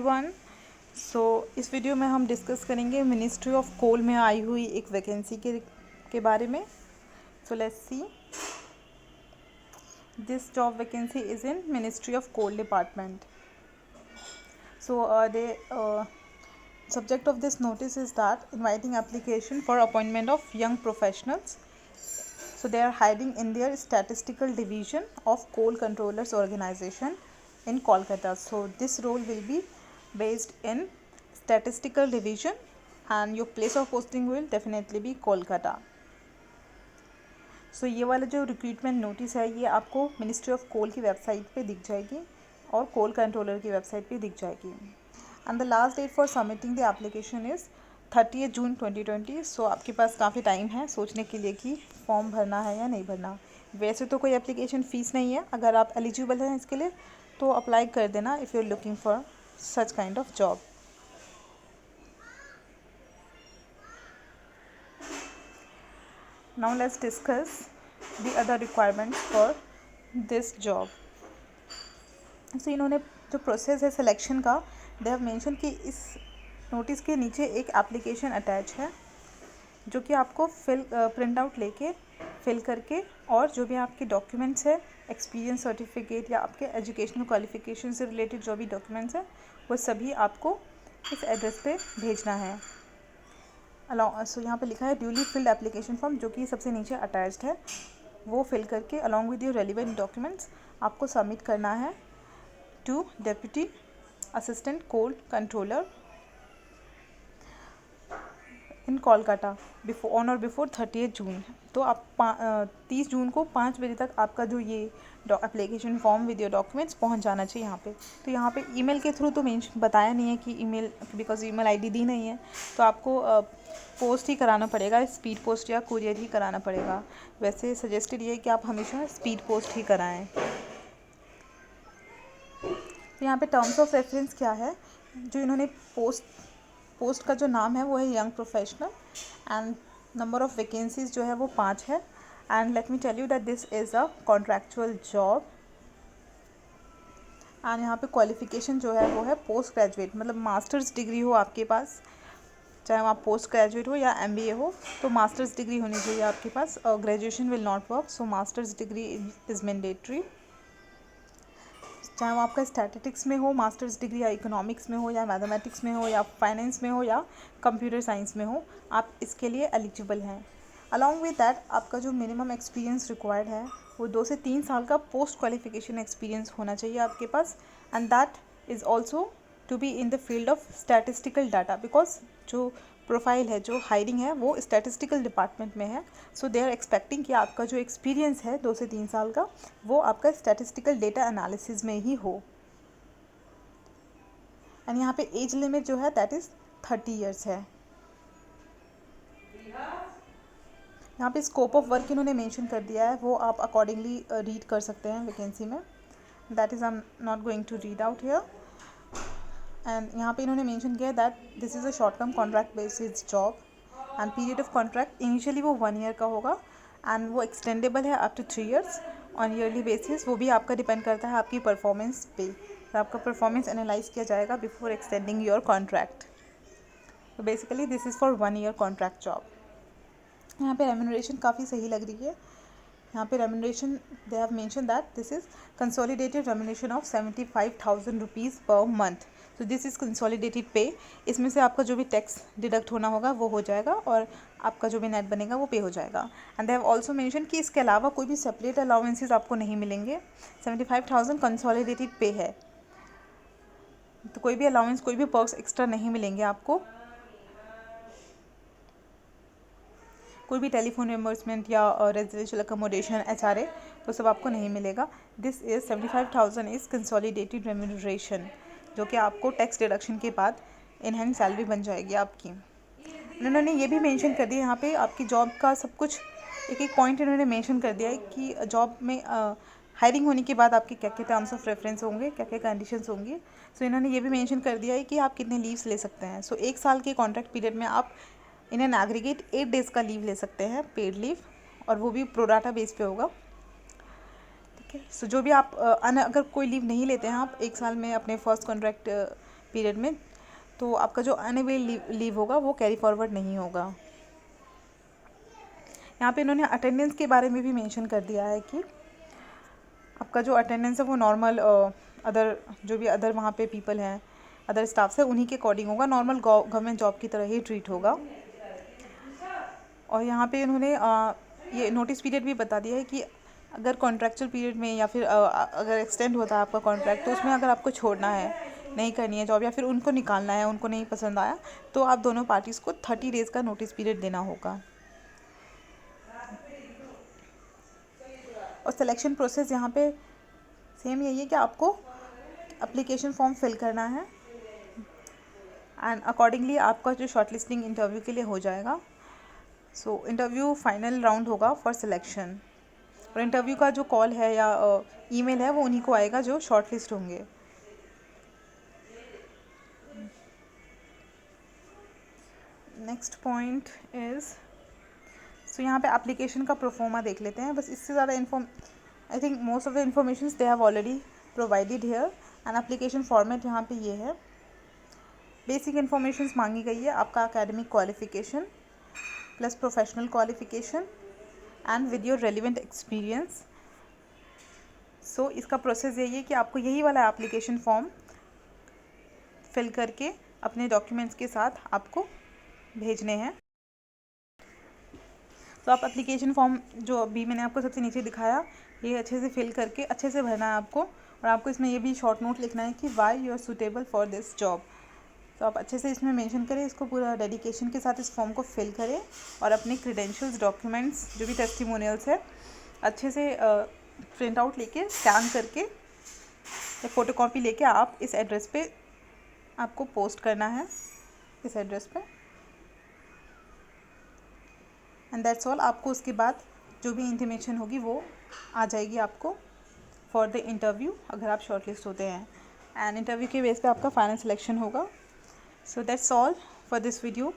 Everyone. इस video में हम डिस्कस करेंगे मिनिस्ट्री ऑफ कोल में आई हुई एक वैकेंसी के बारे में। So let's see, this job vacancy is in ministry of coal department. The subject of this notice is that inviting application for appointment of young professionals. So they are hiring in their statistical division of coal controllers organization in Kolkata. So this role will be based in statistical division and your place of posting will definitely be Kolkata. So ये वाला जो recruitment notice है ये आपको ministry of कोल की website पे दिख जाएगी और कोल कंट्रोलर की वेबसाइट पे दिख जाएगी। And the last date for submitting the application is 30 June 2020। सो आपके पास काफ़ी टाइम है सोचने के लिए कि फॉर्म भरना है या नहीं भरना। वैसे तो कोई एप्लीकेशन फ़ीस नहीं है, अगर आप एलिजिबल हैं इसके लिए तो अप्लाई कर देना if you are looking for such kind of job. Now let's discuss the other requirements for this job. So इन्होंने जो प्रोसेस है सिलेक्शन का, दे हैव मेंशन कि इस नोटिस के नीचे एक एप्लीकेशन अटैच है जो कि आपको प्रिंट आउट लेके फिल करके और जो भी आपके डॉक्यूमेंट्स है, एक्सपीरियंस सर्टिफिकेट या आपके एजुकेशनल क्वालिफिकेशन से रिलेटेड जो भी डॉक्यूमेंट्स है वो सभी आपको इस एड्रेस पे भेजना है। सो यहाँ पे लिखा है ड्यूली फिल्ड एप्लीकेशन फॉर्म, जो कि सबसे नीचे अटैच्ड है, वो फिल करके along with your relevant documents आपको सबमिट करना है to deputy assistant coal controller in Kolkata on or before 30 June. तो आप 30 जून को 5 बजे तक आपका जो ये application form with your documents पहुंच जाना चाहिए यहाँ पे। तो यहाँ पे ईमेल के थ्रू तो बताया नहीं है कि ईमेल, बिकॉज ईमेल आईडी दी नहीं है, तो आपको पोस्ट ही कराना पड़ेगा, स्पीड पोस्ट या कुरियर ही कराना पड़ेगा। वैसे सजेस्टेड ये है कि आप हमेशा स्पीड पोस्ट ही कराएँ। तो यहाँ पे टर्म्स ऑफ रेफरेंस क्या है, जो इन्होंने पोस्ट का जो नाम है वो है young professional and number of vacancies जो है वो 5 है। And let me tell you that this is a contractual job. And यहाँ पे क्वालिफिकेशन जो है वो है पोस्ट ग्रेजुएट, मतलब मास्टर्स डिग्री हो आपके पास, चाहे आप पोस्ट ग्रेजुएट हो या MBA हो, तो मास्टर्स डिग्री होनी चाहिए आपके पास। Graduation will not work, so masters degree is mandatory. चाहे वो आपका स्टैटिस्टिक्स में हो मास्टर्स डिग्री, या इकोनॉमिक्स में हो, या मैथमेटिक्स में हो, या फाइनेंस में हो, या कंप्यूटर साइंस में हो, आप इसके लिए एलिजिबल हैं। अलॉन्ग विद दैट आपका जो मिनिमम एक्सपीरियंस रिक्वायर्ड है वो 2 से 3 साल का पोस्ट क्वालिफिकेशन एक्सपीरियंस होना चाहिए आपके पास। And that is also to be in the field of statistical data, because जो प्रोफाइल है, जो हायरिंग है वो स्टैटिस्टिकल डिपार्टमेंट में है। सो दे आर एक्सपेक्टिंग कि आपका जो एक्सपीरियंस है 2 से 3 साल का वो आपका स्टैटिस्टिकल डेटा एनालिसिस में ही हो। एंड यहाँ पे एज लिमिट जो है दैट इज़ 30 ईयर्स है। यहाँ पे स्कोप ऑफ वर्क इन्होंने मेंशन कर दिया है, वो आप अकॉर्डिंगली रीड कर सकते हैं वैकेंसी में। That is I am not going to read out here. And यहाँ पे इन्होंने मेंशन किया है that this is a short term contract basis job and period of contract initially वो 1 ईयर का होगा एंड वो एक्सटेंडेबल है up to 3 years on yearly basis. वो भी आपका डिपेंड करता है आपकी परफॉर्मेंस पे, तो आपका परफॉर्मेंस एनालाइज किया जाएगा बिफोर एक्सटेंडिंग योर कॉन्ट्रैक्ट। तो basically this is for 1 year contract job. यहाँ पे रेम्यूनरेशन काफ़ी सही लग रही है। यहाँ पे remuneration they have mention that this is consolidated remuneration of 75,000 rupees per month. तो दिस इज़ कंसोलिडेटेड पे, इसमें से आपका जो भी टैक्स डिडक्ट होना होगा वो हो जाएगा और आपका जो भी नेट बनेगा वो पे हो जाएगा। And they have also mention कि इसके अलावा कोई भी सेपरेट अलाउंसेस आपको नहीं मिलेंगे। 75,000 कंसोलिडेटेड पे है, तो कोई भी अलाउंस, कोई भी पर्क्स एक्स्ट्रा नहीं मिलेंगे आपको। कोई भी टेलीफोन रिम्बर्समेंट या रेजिडेंशियल अकोमोडेशन HRA वो सब आपको नहीं मिलेगा। This is 75,000 is consolidated remuneration, जो कि आपको टैक्स डिडक्शन के बाद इन हैंड सैलरी बन जाएगी आपकी। उन्होंने ये भी मेंशन कर दिया यहाँ पे आपकी जॉब का सब कुछ, एक एक पॉइंट इन्होंने मेंशन कर दिया है कि जॉब में हायरिंग होने के बाद आपके क्या क्या टर्म्स ऑफ रेफरेंस होंगे, क्या क्या कंडीशंस होंगी। सो इन्होंने ये भी मेंशन कर दिया है कि आप कितने लीव्स ले सकते हैं। सो 1 साल के कॉन्ट्रैक्ट पीरियड में आप इन एन एग्रीगेट 8 डेज़ का लीव ले सकते हैं, पेड लीव, और वो भी प्रोराटा बेस पे होगा। ठीक है, सो जो भी आप अगर कोई लीव नहीं लेते हैं आप 1 साल में अपने फर्स्ट कॉन्ट्रैक्ट पीरियड में, तो आपका जो अनअवेल लीव होगा वो कैरी फॉरवर्ड नहीं होगा। यहाँ पे इन्होंने अटेंडेंस के बारे में भी मेंशन कर दिया है कि आपका जो अटेंडेंस है वो नॉर्मल अदर जो भी अदर वहाँ पे पीपल हैं, अदर स्टाफ्स है, उन्हीं के अकॉर्डिंग होगा, नॉर्मल गवर्नमेंट जॉब की तरह ही ट्रीट होगा। और यहाँ पे इन्होंने ये नोटिस पीरियड भी बता दिया है कि अगर कॉन्ट्रैक्चुअल पीरियड में या फिर अगर एक्सटेंड होता है आपका कॉन्ट्रैक्ट, तो उसमें अगर आपको छोड़ना है, नहीं करनी है जॉब, या फिर उनको निकालना है, उनको नहीं पसंद आया, तो आप दोनों पार्टीज़ को 30 डेज़ का नोटिस पीरियड देना होगा। और सिलेक्शन प्रोसेस यहाँ पे सेम यही है कि आपको एप्लीकेशन फॉर्म फिल करना है एंड अकॉर्डिंगली आपका जो शॉर्टलिस्टिंग इंटरव्यू के लिए हो जाएगा। सो इंटरव्यू फाइनल राउंड होगा फॉर सिलेक्शन, और इंटरव्यू का जो कॉल है या ईमेल है वो उन्हीं को आएगा जो शॉर्टलिस्ट होंगे। नेक्स्ट पॉइंट इज़, सो यहाँ पे एप्लीकेशन का प्रोफोमा देख लेते हैं। बस इससे ज़्यादा I think most of the information they have already provided here. And application format यहाँ पे ये है। बेसिक इन्फॉर्मेशन मांगी गई है, आपका academic qualification plus professional qualification and with your relevant experience. So इसका प्रोसेस यही है कि आपको यही वाला एप्लीकेशन फॉर्म फिल करके अपने डॉक्यूमेंट्स के साथ आपको भेजने हैं। तो आप एप्लीकेशन फॉर्म जो अभी मैंने आपको सबसे नीचे दिखाया, ये अच्छे से फिल करके अच्छे से भरना है आपको। और आपको इसमें ये भी शॉर्ट नोट लिखना है कि why you are suitable for this job. तो आप अच्छे से इसमें मेंशन करें, इसको पूरा डेडिकेशन के साथ इस फॉर्म को फिल करें और अपने क्रेडेंशियल्स, डॉक्यूमेंट्स, जो भी टेस्टिमोनियल्स है, अच्छे से प्रिंट आउट लेके स्कैन करके या फ़ोटोकॉपी लेके आप इस एड्रेस पे आपको पोस्ट करना है, इस एड्रेस पे। And that's all. आपको उसके बाद जो भी इंटीमेशन होगी वो आ जाएगी आपको फॉर द इंटरव्यू, अगर आप शॉर्टलिस्ट होते हैं। एंड इंटरव्यू के बेस पे आपका फाइनल सिलेक्शन होगा। So that's all for this video.